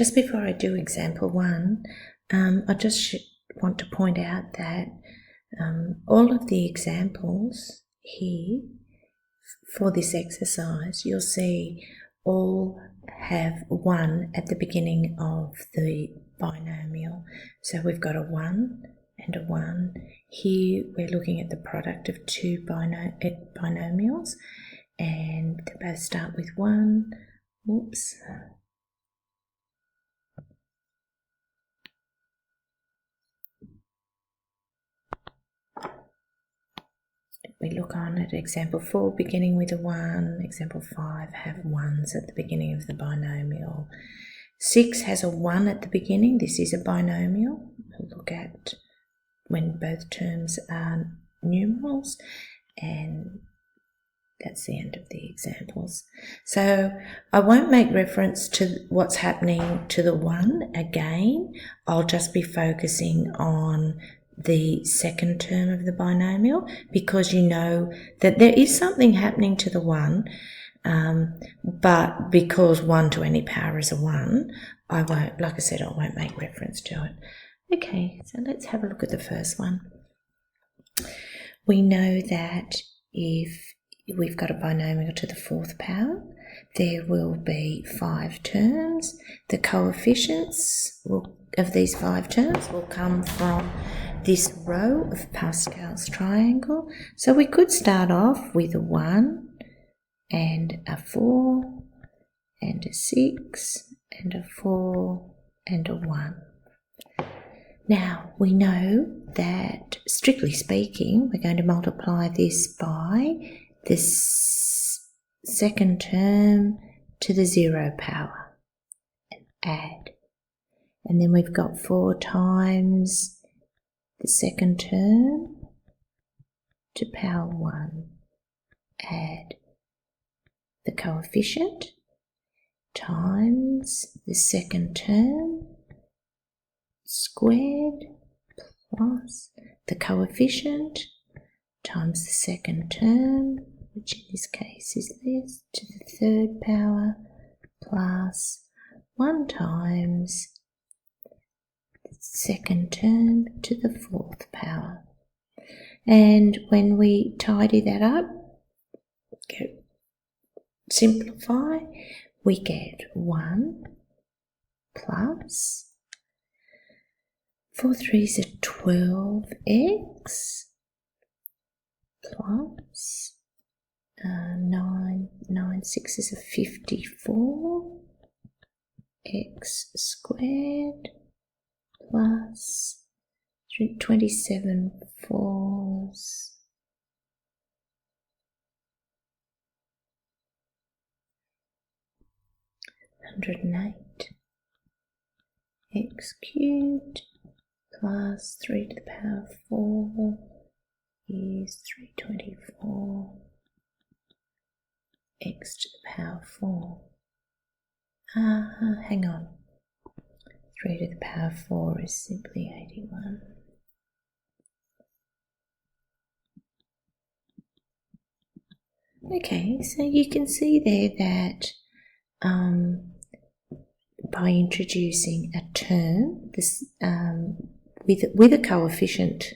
just before I do example 1, I just want to point out that all of the examples here for this exercise, you'll see all have 1 at the beginning of the binomial. So we've got a 1 and a 1. Here we're looking at the product of 2 binomials, and they both start with 1. Whoops. We look on at example 4 beginning with a 1, example 5 have 1s at the beginning of the binomial. 6 has a 1 at the beginning, this is a binomial. We'll look at when both terms are numerals, and that's the end of the examples. So I won't make reference to what's happening to the 1 again. I'll just be focusing on the second term of the binomial, because you know that there is something happening to the 1, but because 1 to any power is a 1, I won't, like I said, I won't make reference to it. Okay, so let's have a look at the first one. We know that if we've got a binomial to the 4th power, there will be 5 terms. The coefficients of these 5 terms will come from this row of Pascal's triangle. So we could start off with a 1 and a 4 and a 6 and a 4 and a 1. Now we know that, strictly speaking, we're going to multiply this by this second term to the 0 power and add. And then we've got 4 times the second term to power 1, add the coefficient times the second term squared plus the coefficient times the second term, which in this case is this, to the 3rd power, plus 1 times the second term to the 4th power. And when we tidy that up, simplify, we get 1 plus 4 3s are 12x plus 9 6s are 54 x squared plus 27 4s 108 x cubed plus 3 to the power 4 is 324 x to the power 4. Hang on. 3 to the power 4 is simply 81. Okay, so you can see there that by introducing a term this, with a coefficient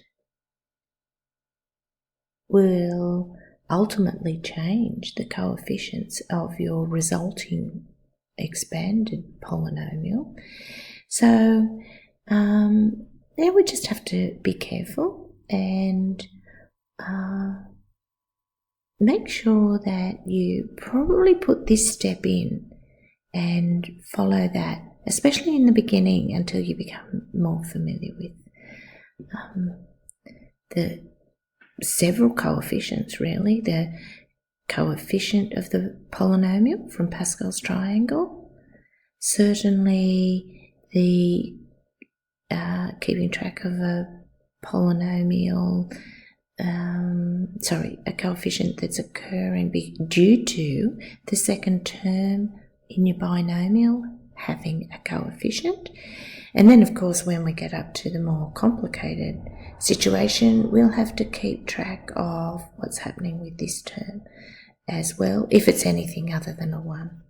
will ultimately change the coefficients of your resulting expanded polynomial. So there we just have to be careful and make sure that you probably put this step in and follow that, especially in the beginning until you become more familiar with the several coefficients, really. The coefficient of the polynomial from Pascal's triangle, certainly the keeping track of a polynomial, a coefficient that's occurring due to the second term in your binomial having a coefficient. And then, of course, when we get up to the more complicated situation, we'll have to keep track of what's happening with this term as well, if it's anything other than a 1.